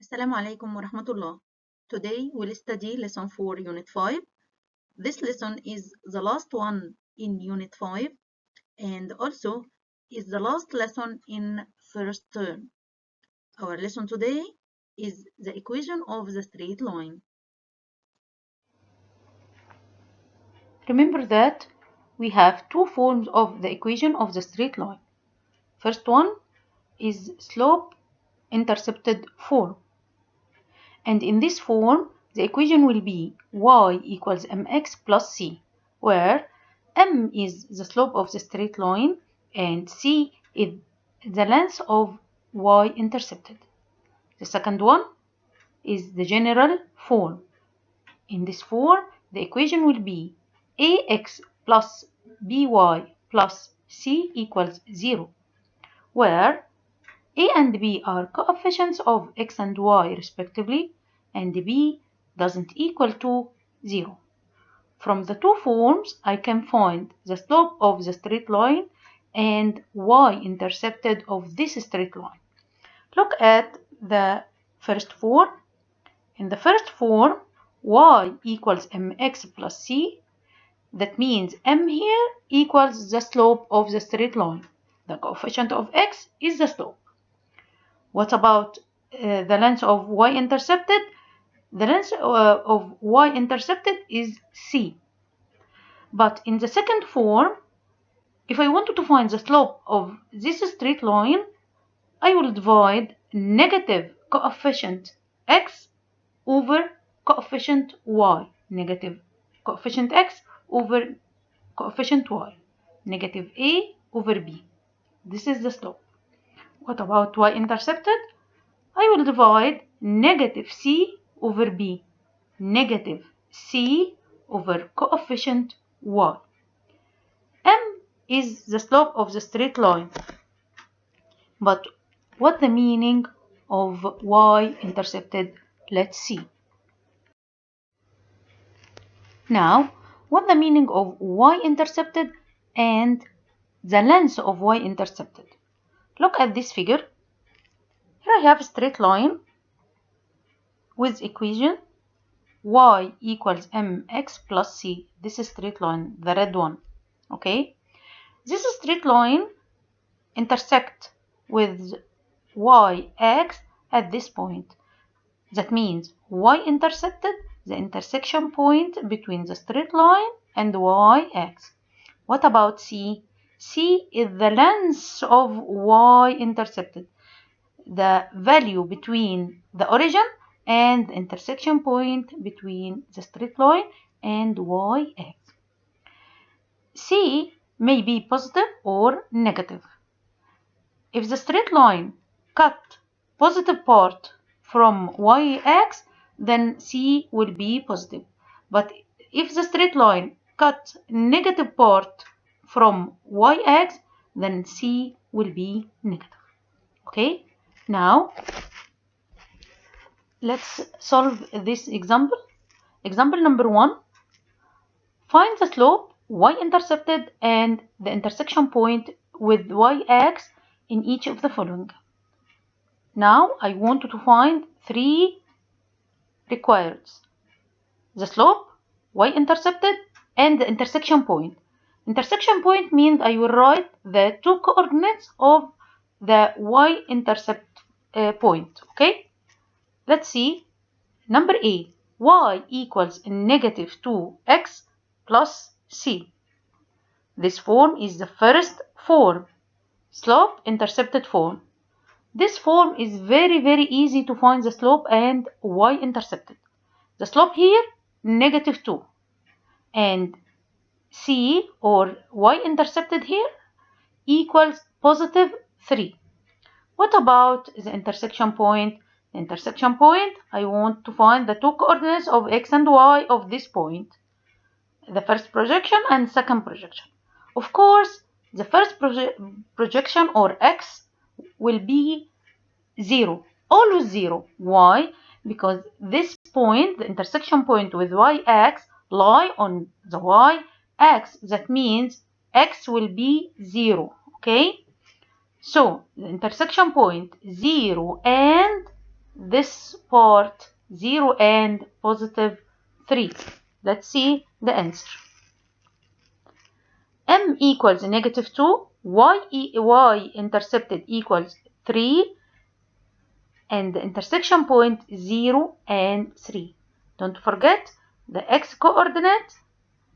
Assalamu alaikum wa rahmatullah. Today we'll study lesson 4 unit 5. This lesson is the last one in unit 5 and also is the last lesson in first term. Our lesson today is the equation of the straight line. Remember that we have two forms of the equation of the straight line. First one is slope intercepted form. And in this form, the equation will be y equals mx plus c, where m is the slope of the straight line and c is the length of y intercepted. The second one is the general form. In this form, the equation will be ax plus by plus c equals 0, where a and b are coefficients of x and y respectively, and b doesn't equal to 0. From the two forms, I can find the slope of the straight line and y-intercepted of this straight line. Look at the first form. In the first form, y equals mx plus c. That means m here equals the slope of the straight line. The coefficient of x is the slope. What about the length of y-intercepted? The length of y-intercepted is c. But in the second form, if I wanted to find the slope of this straight line, I will divide negative coefficient x over coefficient y. Negative coefficient x over coefficient y. Negative a over b. This is the slope. What about y-intercepted? I will divide negative c over b, negative c over coefficient y. M is the slope of the straight line. But what the meaning of y-intercepted? Let's see. Now, what the meaning of y-intercepted and the length of y-intercepted? Look at this figure. Here I have a straight line with equation y equals mx plus c. This is straight line, the red one. Okay, this straight line intersect with yx at this point. That means y-intercepted, the intersection point between the straight line and yx. What about c? c is the length of y-intercepted, the value between the origin and the intersection point between the straight line and yx. C may be positive or negative. If the straight line cut positive part from yx, then C will be positive. But if the straight line cut negative part from yx, then C will be negative. Okay, now let's solve this example. Example number 1. Find the slope y-intercepted and the intersection point with yx in each of the following. Now I want to find 3 requirements: the slope, y-intercepted, and the intersection point. Intersection point means I will write the 2 coordinates of the y-intercept point. Okay, let's see. Number A, y equals negative 2x plus c. This form is the first form, slope intercepted form. This form is very easy to find the slope and y-intercepted. The slope here, negative 2, and c or y-intercepted here equals positive 3. What about the intersection point? The intersection point, I want to find the 2 coordinates of x and y of this point, the first projection and second projection. Of course, the first projection or x will be 0, always 0. Why? Because this point, the intersection point with yx, lie on the y-axis. That means x will be 0. Okay? So, the intersection point 0 and this part 0 and positive 3. Let's see the answer. M equals negative 2, y intercepted equals 3, and the intersection point 0 and 3. Don't forget the x coordinate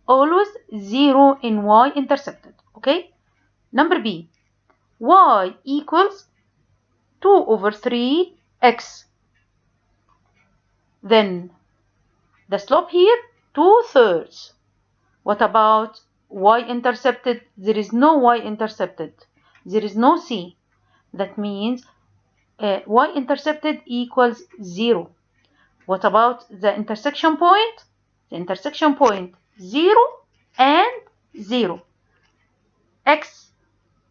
always 0 in y intercepted. Okay? Number B, y equals 2 over 3x. Then the slope here 2/3. What about y intercepted? There is no y intercepted. There is no c. That means y intercepted equals 0. What about the intersection point? The intersection point 0 and 0. X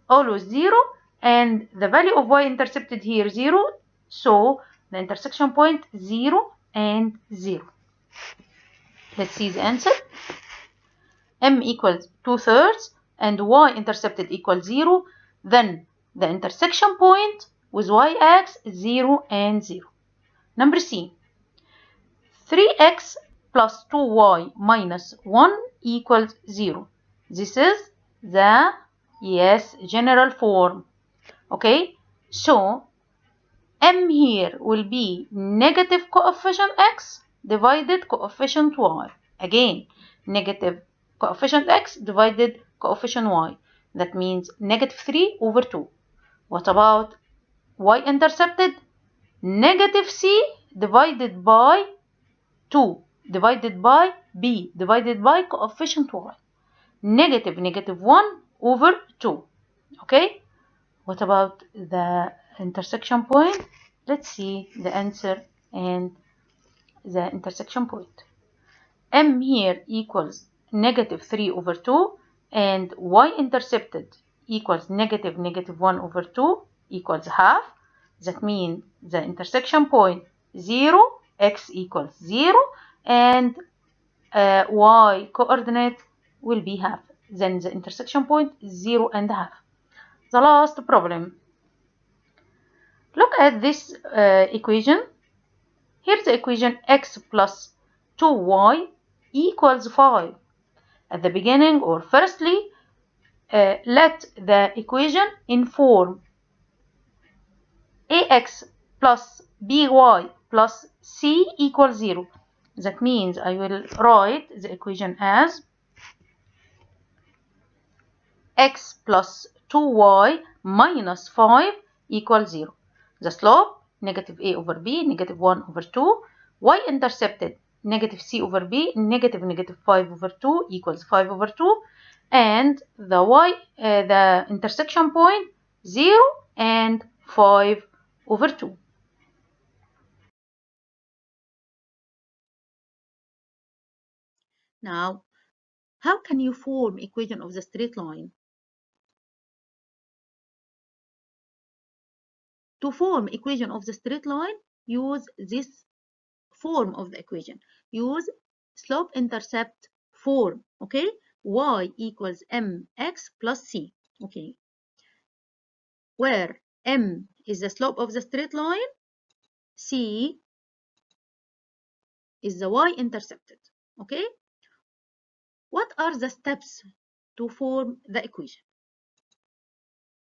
always 0 and the value of y intercepted here 0. So the intersection point 0 and 0. Let's see the answer. M equals 2/3 and y intercepted equals 0. Then the intersection point with y-axis is 0 and 0. Number C. 3x plus 2y minus 1 equals 0. This is the, yes, general form. Okay, so m here will be negative coefficient x divided coefficient y. Again, negative coefficient x divided coefficient y. That means negative 3 over 2. What about y-intercepted? Negative c divided by 2 divided by b divided by coefficient y. Negative 1 over 2. Okay? What about the intersection point? Let's see the answer and the intersection point. M here equals negative 3 over 2 and y-intercepted equals negative 1 over 2 equals half. That means the intersection point 0, x equals 0, and y coordinate will be half. Then the intersection point is 0 and half. The last problem. Look at this equation. Here's the equation x plus 2y equals 5. At the beginning, or firstly, let the equation in form ax plus by plus c equals 0. That means I will write the equation as x plus 2y minus 5 equals 0. The slope, negative a over b, negative 1 over 2. Y-intercepted, negative c over b, negative 5 over 2 equals 5 over 2. And the intersection point, 0 and 5 over 2. Now, how can you form equation of the straight line? To form equation of the straight line, use this form of the equation. Use slope-intercept form, okay? Y equals mx plus c, okay? Where m is the slope of the straight line, c is the y-intercepted, okay? What are the steps to form the equation?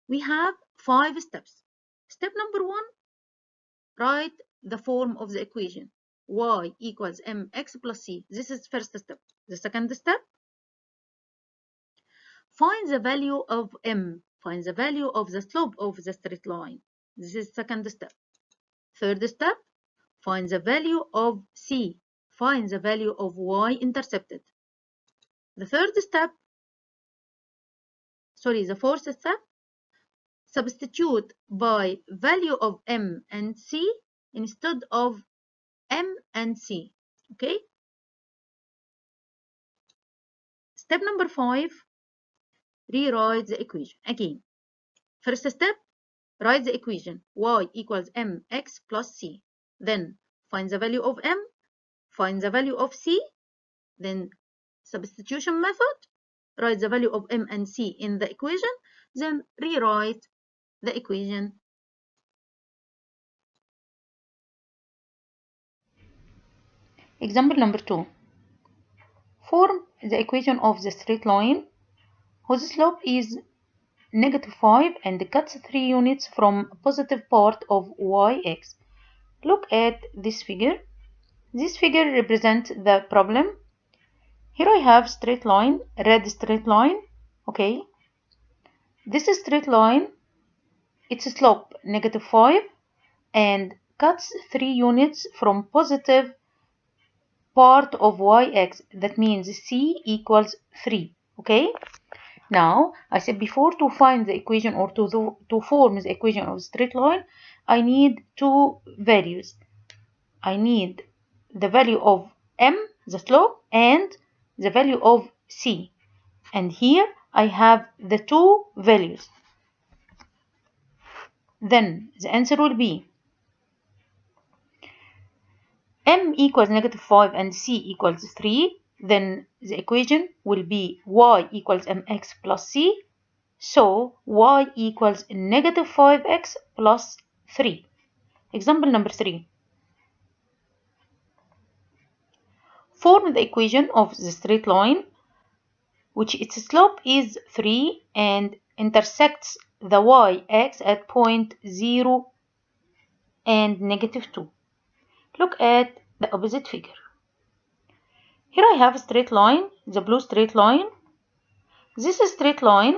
We have 5 steps. Step number 1, write the form of the equation. Y equals mx plus c. This is first step. The second step, find the value of m. Find the value of the slope of the straight line. This is second step. Third step, find the value of c. Find the value of y-intercepted. The fourth step, substitute by value of m and c instead of m and c, okay? Step number 5, rewrite the equation. Again, first step, write the equation y equals mx plus c. Then find the value of m, find the value of c, then substitution method, write the value of m and c in the equation, then rewrite the equation Example number 2. Form the equation of the straight line whose slope is -5 and cuts 3 units from positive part of yx. Look at this figure. This figure represents the problem. Here I have straight line, red straight line. Okay. This straight line, its slope -5 and cuts 3 units from positive part of yx. That means c equals 3. Okay. Now, I said before, to find the equation or to form the equation of straight line, I need two values. I need the value of m, the slope, and the value of c. And here I have the two values. Then the answer will be m equals -5 and c equals 3. Then the equation will be y equals mx plus c. So y equals -5x plus 3. Example number 3. Form the equation of the straight line which its slope is 3 and intersects the y-axis at point 0 and -2. Look at the opposite figure. Here I have a straight line, the blue straight line. This straight line,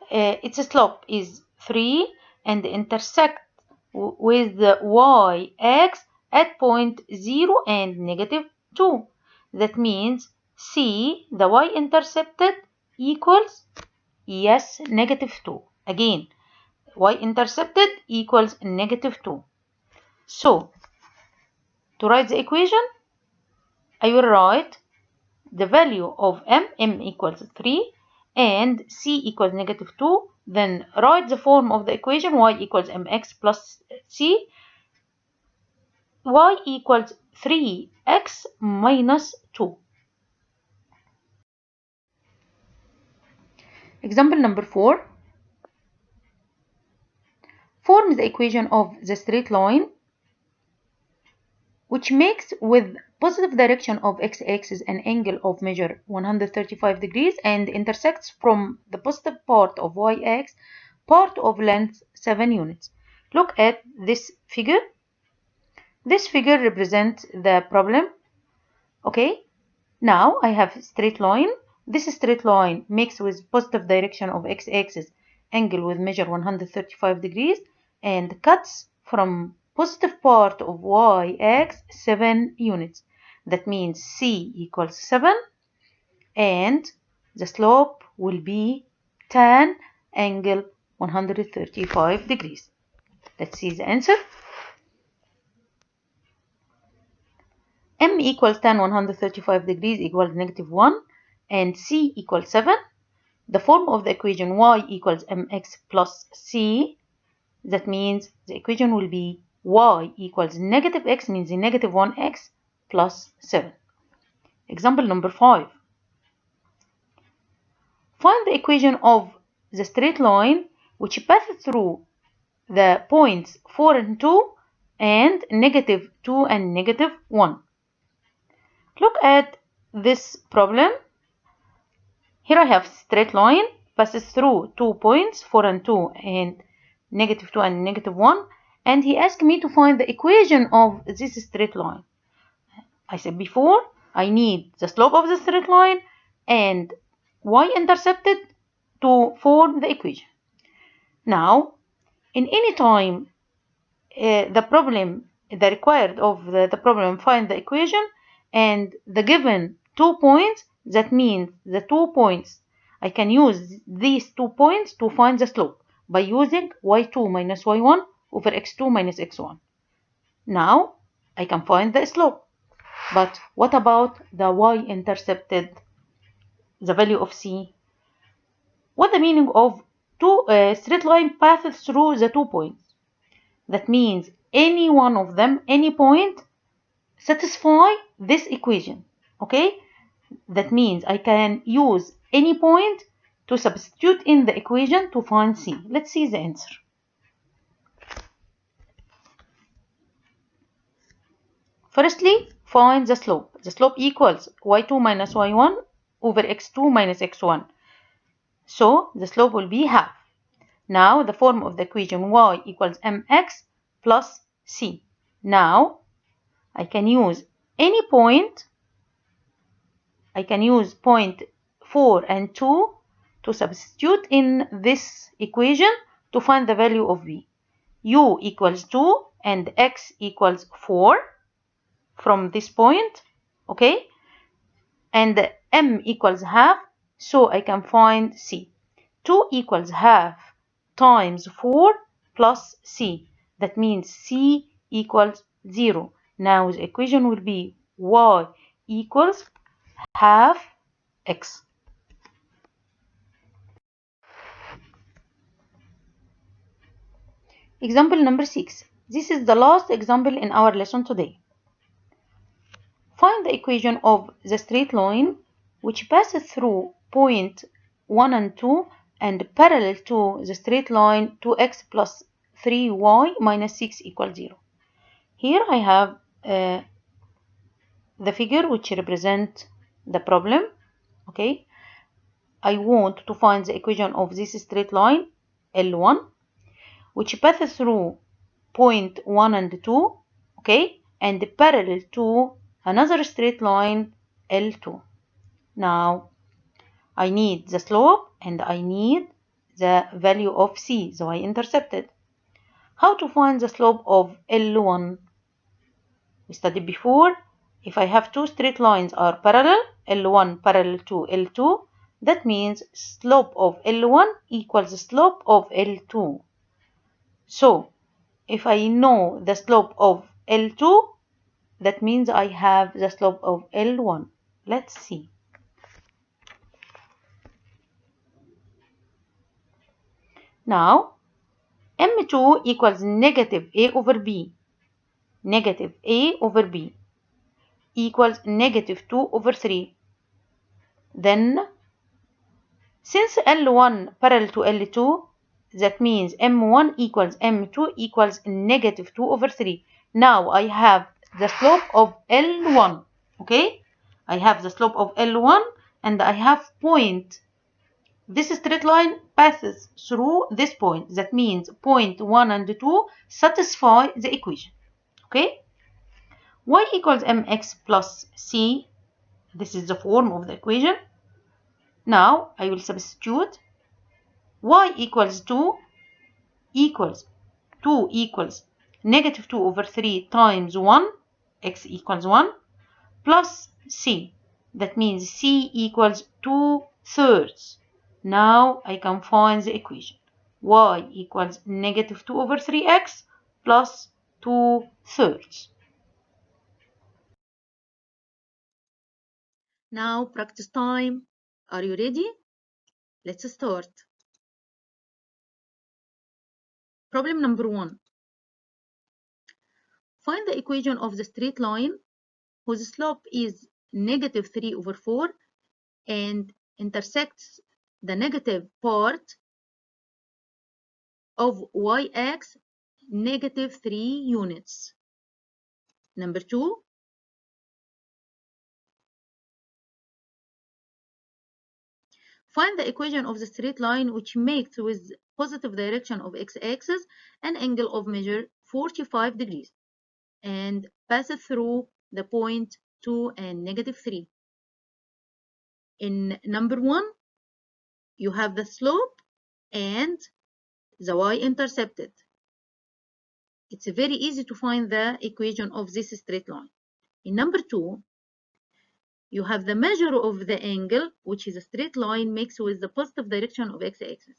its slope is 3 and intersects with the y-axis at point 0 and -2. That means C, the y-intercepted, equals, yes, -2. Again, y-intercepted equals -2. So, to write the equation, I will write the value of m equals 3, and c equals -2. Then write the form of the equation y equals mx plus c. Y equals 3x minus 2. Example number 4. Form the equation of the straight line which makes with positive direction of x-axis an angle of measure 135 degrees and intersects from the positive part of y-axis part of length 7 units. Look at this figure. This figure represents the problem. Okay, now I have a straight line. This straight line makes with positive direction of x-axis angle with measure 135 degrees and cuts from positive part of y-axis 7 units. That means c equals 7 and the slope will be tan angle 135 degrees. Let's see the answer. M equals tan 135 degrees equals -1 and c equals 7. The form of the equation y equals mx plus c. That means the equation will be y equals -x, means -1x plus 7. Example number 5. Find the equation of the straight line which passes through the points 4 and 2 and -2 and -1. Look at this problem. Here I have straight line passes through 2 points 4 and 2 and -2 and -1, and he asked me to find the equation of this straight line. I said before, I need the slope of the straight line and y-intercepted to form the equation. Now, in any time the required of the problem find the equation and the given 2 points, that means the 2 points, I can use these 2 points to find the slope by using y2 minus y1 over x2 minus x1. Now I can find the slope. But what about the y-intercepted, the value of c? What the meaning of straight line passes through the 2 points? That means any one of them, any point, satisfy this equation. Okay? That means I can use any point to substitute in the equation to find c. Let's see the answer. Firstly, find the slope. The slope equals y2 minus y1 over x2 minus x1. So the slope will be half. Now the form of the equation y equals mx plus c. Now I can use any point. I can use point 4 and 2 to substitute in this equation to find the value of v. U equals 2 and x equals 4 from this point, okay? And m equals half, so I can find c. 2 equals half times 4 plus c. That means c equals 0. Now the equation will be y equals half x. Example number 6. This is the last example in our lesson today. Find the equation of the straight line which passes through point 1 and 2 and parallel to the straight line 2x plus 3y minus 6 equals 0. Here I have the figure which represents the problem. Okay, I want to find the equation of this straight line L1 which passes through point 1 and 2, okay, and parallel to another straight line L2. Now I need the slope and I need the value of c, the y-intercepted. How to find the slope of L1? We studied before. If I have two straight lines are parallel, L1 parallel to L2, that means slope of L1 equals the slope of L2. So if I know the slope of L2, that means I have the slope of L1. Let's see. Now, M2 equals negative A over B. Negative A over B equals negative 2 over 3. Then, since L1 parallel to L2, that means M1 equals M2 equals negative 2 over 3. Now I have the slope of L1. Okay? I have the slope of L1 and I have point. This straight line passes through this point. That means point 1 and 2 satisfy the equation. Okay? Y equals mx plus c. This is the form of the equation. Now I will substitute. Y equals 2 equals negative 2 over 3 times 1, x equals 1, plus c. That means c equals 2/3. Now I can find the equation. Y equals negative 2 over 3x plus 2/3. Now practice time. Are you ready? Let's start. Problem number 1. Find the equation of the straight line whose slope is negative 3 over 4 and intersects the negative part of y-axis negative 3 units. Number 2. Find the equation of the straight line which makes with positive direction of x-axis an angle of measure 45 degrees and passes through the point 2 and negative 3. In number 1, you have the slope and the y-intercepted. It's very easy to find the equation of this straight line. In number 2, you have the measure of the angle, which is a straight line makes with the positive direction of x-axis.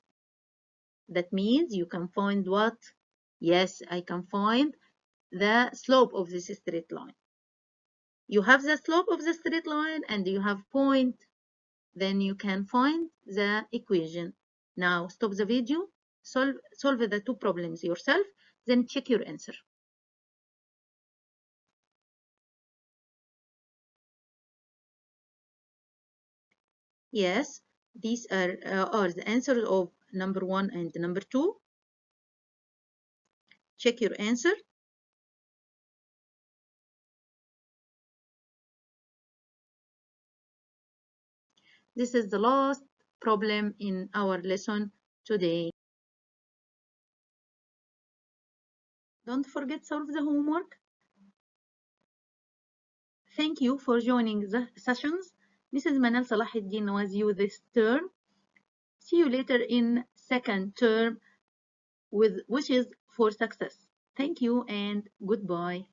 That means you can find what? Yes, I can find the slope of this straight line. You have the slope of the straight line and you have point, then you can find the equation. Now stop the video, solve the two problems yourself, then check your answer. Yes, these are the answers of number 1 and number 2. Check your answer. This is the last problem in our lesson today. Don't forget to solve the homework. Thank you for joining the sessions. Mrs. Manal Salahuddin was you this term. See you later in second term with wishes for success. Thank you and goodbye.